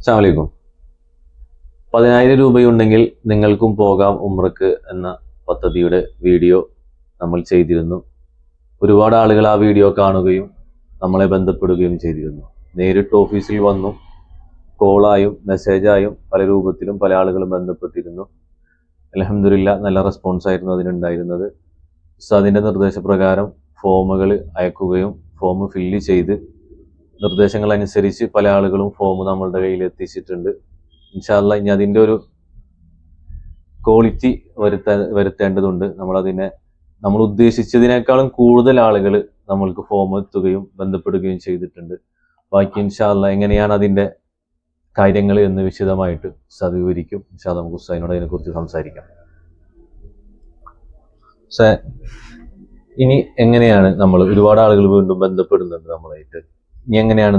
അസ്സലാമു അലൈക്കും. 10,000 രൂപയുണ്ടെങ്കിൽ നിങ്ങൾക്കും പോകാം ഉംറക്ക് എന്ന പദ്ധതിയുടെ വീഡിയോ നമ്മൾ ചെയ്തിരുന്നു. ഒരുപാട് ആളുകൾ ആ വീഡിയോ കാണുകയും നമ്മളെ ബന്ധപ്പെടുകയും ചെയ്തിരുന്നു. നേരിട്ട് ഓഫീസിൽ വന്നു കോളായും മെസ്സേജായും പല രൂപത്തിലും പല ആളുകളും ബന്ധപ്പെട്ടിരുന്നു. അൽഹംദുലില്ലാ നല്ല റെസ്പോൺസ് ആയിരുന്നു അതിനുണ്ടായിരുന്നത്. ഉസ്താദിൻ്റെ നിർദ്ദേശപ്രകാരം ഫോമുകൾ അയക്കുകയും ഫോം ഫില്ല് ചെയ്ത് നിർദ്ദേശങ്ങൾ അനുസരിച്ച് പല ആളുകളും ഫോം നമ്മളുടെ കയ്യിൽ എത്തിച്ചിട്ടുണ്ട്. ഇൻഷാ അല്ലാഹ് ഇനി അതിൻ്റെ ഒരു ക്വാളിറ്റി വരുത്തേണ്ടതുണ്ട്. നമ്മൾ ഉദ്ദേശിച്ചതിനേക്കാളും കൂടുതൽ ആളുകൾ നമ്മൾക്ക് ഫോം എത്തുകയും ബന്ധപ്പെടുകയും ചെയ്തിട്ടുണ്ട്. ബാക്കി ഇൻഷാ അല്ലാഹ് എങ്ങനെയാണ് അതിൻ്റെ കാര്യങ്ങൾ എന്ന് വിശദമായിട്ട് ഉസ്താദ് വിവരിക്കും. ഇൻഷാ അല്ലാഹ് നമുക്ക് ഉസ്താദിനോട് അതിനെക്കുറിച്ച് സംസാരിക്കാം. ഇനി എങ്ങനെയാണ് നമ്മൾ ഒരുപാട് ആളുകൾ വീണ്ടും ബന്ധപ്പെടുന്നുണ്ട് നമ്മളായിട്ട്. ഇനി എങ്ങനെയാണ്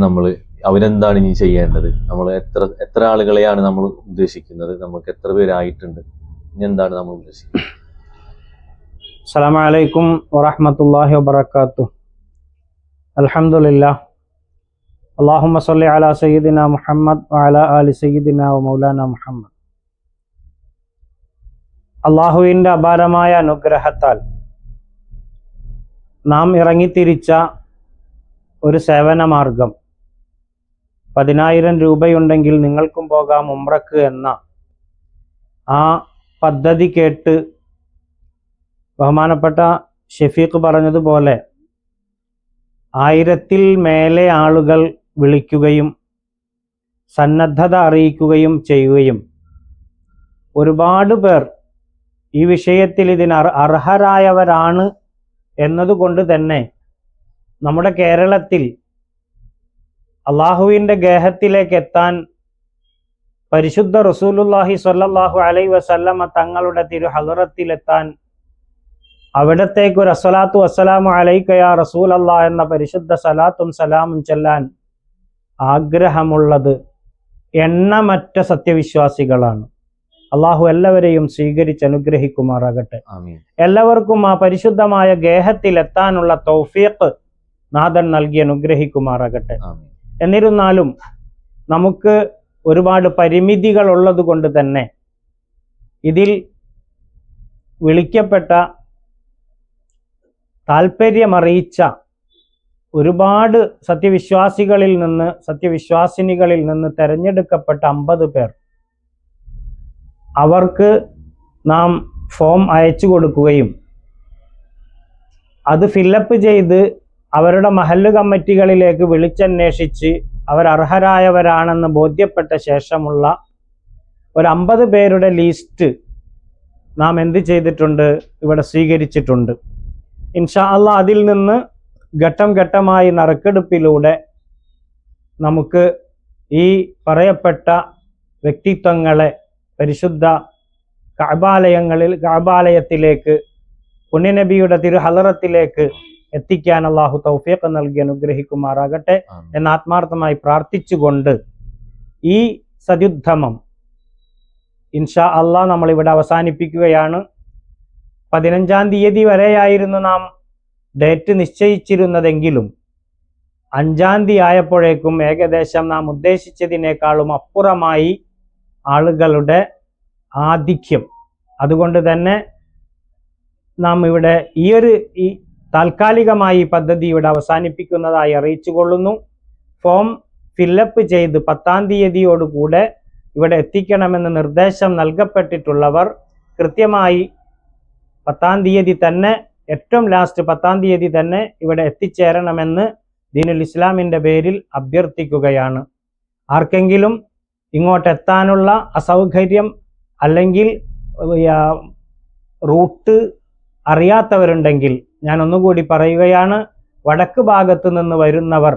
അവരെന്താണ് ഇനി ചെയ്യേണ്ടത്? നമ്മൾ എത്ര ആളുകളെയാണ് നമ്മൾ ഉദ്ദേശിക്കുന്നത്? നമുക്ക് എത്ര പേരായിട്ടുണ്ട്? ഇനി എന്താണ് നമ്മൾ ഉദ്ദേശിക്കുന്നത്? അസ്സലാമു അലൈക്കും വറഹ്മത്തുള്ളാഹി വബറകാതുഹു. അൽഹംദുലില്ലാഹ്. അല്ലാഹുമ്മ സ്വല്ലി അലാ സയ്യിദിനാ മുഹമ്മദ് വഅലാ ആലി സയ്യിദിനാ വമൗലാനാ മുഹമ്മദ്. അല്ലാഹുവിൻ്റെ അപാരമായ അനുഗ്രഹത്താൽ നാം ഇറങ്ങിത്തിരിച്ച ഒരു സേവന മാർഗം 10,000 രൂപയുണ്ടെങ്കിൽ നിങ്ങൾക്കും പോകാം ഉംറക്ക് എന്ന ആ പദ്ധതി കേട്ട് ബഹുമാനപ്പെട്ട ഷഫീഖ് പറഞ്ഞതുപോലെ 1000-ൽ മേലെ ആളുകൾ വിളിക്കുകയും സന്നദ്ധത അറിയിക്കുകയും ചെയ്യുകയും ഒരുപാട് പേർ ഈ വിഷയത്തിൽ ഇതിന് അർഹരായവരാണ് എന്നതുകൊണ്ട് തന്നെ നമ്മുടെ കേരളത്തിൽ അള്ളാഹുവിൻ്റെ ഗേഹത്തിലേക്ക് എത്താൻ പരിശുദ്ധ റസൂലുള്ളാഹി സ്വല്ലല്ലാഹു അലൈഹി വസല്ലമ തങ്ങളുടെ തിരു ഹളറത്തിലെത്താൻ അവിടത്തേക്ക് ഒരു അസ്സലാത്തു വസ്സലാമു അലൈക യാ റസൂലല്ലാഹ് എന്ന പരിശുദ്ധ സലാത്തും സലാമും ചൊല്ലാൻ ആഗ്രഹമുള്ളത് എണ്ണമറ്റ സത്യവിശ്വാസികളാണ്. അള്ളാഹു എല്ലാവരെയും സ്വീകരിച്ച് അനുഗ്രഹിക്കുമാറാകട്ടെ. എല്ലാവർക്കും ആ പരിശുദ്ധമായ ഗേഹത്തിലെത്താനുള്ള തൗഫീഖ് നാഥൻ നൽകി അനുഗ്രഹിക്കുമാറാകട്ടെ. എന്നിരുന്നാലും നമുക്ക് ഒരുപാട് പരിമിതികൾ ഉള്ളത് കൊണ്ട് തന്നെ ഇതിൽ വിളിക്കപ്പെട്ട താല്പര്യമറിയിച്ച ഒരുപാട് സത്യവിശ്വാസിനികളിൽ നിന്ന് തെരഞ്ഞെടുക്കപ്പെട്ട 50 പേർ, അവർക്ക് നാം ഫോം അയച്ചു കൊടുക്കുകയും അത് ഫില്ലപ്പ് ചെയ്ത് അവരുടെ മഹല്ല് കമ്മിറ്റികളിലേക്ക് വിളിച്ചന്വേഷിച്ച് അവർ അർഹരായവരാണെന്ന് ബോധ്യപ്പെട്ട ശേഷമുള്ള ഒരു 50 പേരുടെ ലിസ്റ്റ് നാം എന്ത് ചെയ്തിട്ടുണ്ട്? ഇവിടെ സ്വീകരിച്ചിട്ടുണ്ട്. ഇൻഷാ അല്ലാഹ് അതിൽ നിന്ന് ഘട്ടം ഘട്ടമായി നറുക്കെടുപ്പിലൂടെ നമുക്ക് ഈ പറയപ്പെട്ട വ്യക്തിത്വങ്ങളെ പരിശുദ്ധ കഅബാലയത്തിലേക്ക് പുണ്യനബിയുടെ തിരു ഹളറത്തിലേക്ക് എത്തിക്കാൻ അള്ളാഹു തൗഫീഖ് നൽകി അനുഗ്രഹിക്കുമാറാകട്ടെ എന്ന് ആത്മാർത്ഥമായി പ്രാർത്ഥിച്ചുകൊണ്ട് ഈ സദ്യുദ്ധമം ഇൻഷാ അള്ളാഹ് നമ്മളിവിടെ അവസാനിപ്പിക്കുകയാണ്. 15-ാം തീയതി വരെയായിരുന്നു നാം ഡേറ്റ് നിശ്ചയിച്ചിരുന്നതെങ്കിലും 5-ാം തീയതി ആയപ്പോഴേക്കും ഏകദേശം നാം ഉദ്ദേശിച്ചതിനേക്കാളും അപ്പുറമായി ആളുകളുടെ ആധിക്യം. അതുകൊണ്ട് തന്നെ നാം ഇവിടെ ഈ താൽക്കാലികമായി പദ്ധതി ഇവിടെ അവസാനിപ്പിക്കുന്നതായി അറിയിച്ചു കൊള്ളുന്നു. ഫോം ഫില്ലപ്പ് ചെയ്ത് 10-ാം തീയതിയോടുകൂടെ ഇവിടെ എത്തിക്കണമെന്ന് നിർദ്ദേശം നൽകപ്പെട്ടിട്ടുള്ളവർ കൃത്യമായി 10-ാം തീയതി തന്നെ, ഏറ്റവും ലാസ്റ്റ് 10-ാം തീയതി തന്നെ ഇവിടെ എത്തിച്ചേരണമെന്ന് ദീനുൽ ഇസ്ലാമിൻ്റെ പേരിൽ അഭ്യർത്ഥിക്കുകയാണ്. ആർക്കെങ്കിലും ഇങ്ങോട്ടെത്താനുള്ള അസൗകര്യം അല്ലെങ്കിൽ റൂട്ട് അറിയാത്തവരുണ്ടെങ്കിൽ ഞാൻ ഒന്നുകൂടി പറയുകയാണ്. വടക്ക് ഭാഗത്ത് നിന്ന് വരുന്നവർ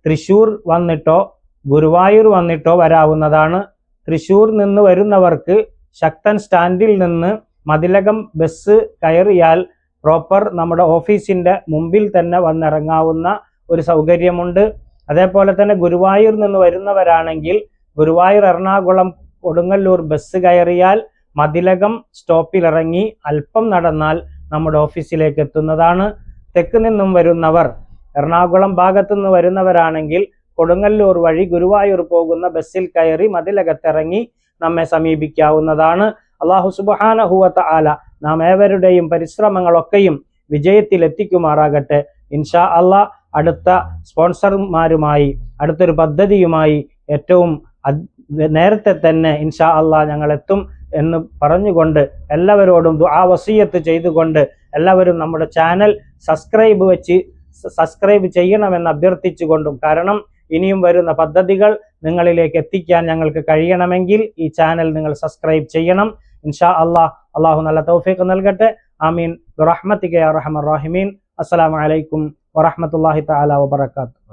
തൃശ്ശൂർ വന്നിട്ടോ ഗുരുവായൂർ വന്നിട്ടോ വരാവുന്നതാണ്. തൃശ്ശൂർ നിന്ന് വരുന്നവർക്ക് ശക്തൻ സ്റ്റാൻഡിൽ നിന്ന് മതിലകം ബസ് കയറിയാൽ പ്രോപ്പർ നമ്മുടെ ഓഫീസിൻ്റെ മുമ്പിൽ തന്നെ വന്നിറങ്ങാവുന്ന ഒരു സൗകര്യമുണ്ട്. അതേപോലെ തന്നെ ഗുരുവായൂർ നിന്ന് വരുന്നവരാണെങ്കിൽ ഗുരുവായൂർ, എറണാകുളം, കൊടുങ്ങല്ലൂർ ബസ് കയറിയാൽ മതിലകം സ്റ്റോപ്പിലിറങ്ങി അല്പം നടന്നാൽ നമ്മുടെ ഓഫീസിലേക്ക് എത്തുന്നതാണ്. തെക്ക് നിന്നും വരുന്നവർ, എറണാകുളം ഭാഗത്തു നിന്ന് വരുന്നവരാണെങ്കിൽ കൊടുങ്ങല്ലൂർ വഴി ഗുരുവായൂർ പോകുന്ന ബസ്സിൽ കയറി മതിലകത്തിറങ്ങി നമ്മെ സമീപിക്കാവുന്നതാണ്. അല്ലാഹു സുബ്ഹാനഹു വ തആല നാം ഏവരുടെയും പരിശ്രമങ്ങളൊക്കെയും വിജയത്തിലെത്തിക്കുമാറാകട്ടെ. ഇൻഷാ അല്ലാഹ് അടുത്ത സ്പോൺസർമാരുമായി അടുത്തൊരു പദ്ധതിയുമായി ഏറ്റവും നേരത്തെ തന്നെ ഇൻഷാ അല്ലാഹ് ഞങ്ങൾ എത്തും എന്ന് പറഞ്ഞുകൊണ്ട് എല്ലാവരോടും ദുആ വസിയത്ത് ചെയ്തുകൊണ്ട് എല്ലാവരും നമ്മുടെ ചാനൽ സബ്സ്ക്രൈബ് ചെയ്യണമെന്ന് അഭ്യർത്ഥിച്ചുകൊണ്ടും, കാരണം ഇനിയും വരുന്ന പദ്ധതികൾ നിങ്ങളിലേക്ക് എത്തിക്കാൻ ഞങ്ങൾക്ക് കഴിയണമെങ്കിൽ ഈ ചാനൽ നിങ്ങൾ സബ്സ്ക്രൈബ് ചെയ്യണം. ഇൻഷാ അല്ലാഹ്. അല്ലാഹു നല്ല തൗഫീഖ് നൽകട്ടെ. ആമീൻ ബിറഹ്മതിക യാ അർഹമർ റഹീമീൻ. അസ്സലാമു അലൈക്കും വറഹ്മത്തുള്ളാഹി തആല വബറകാതുഹു.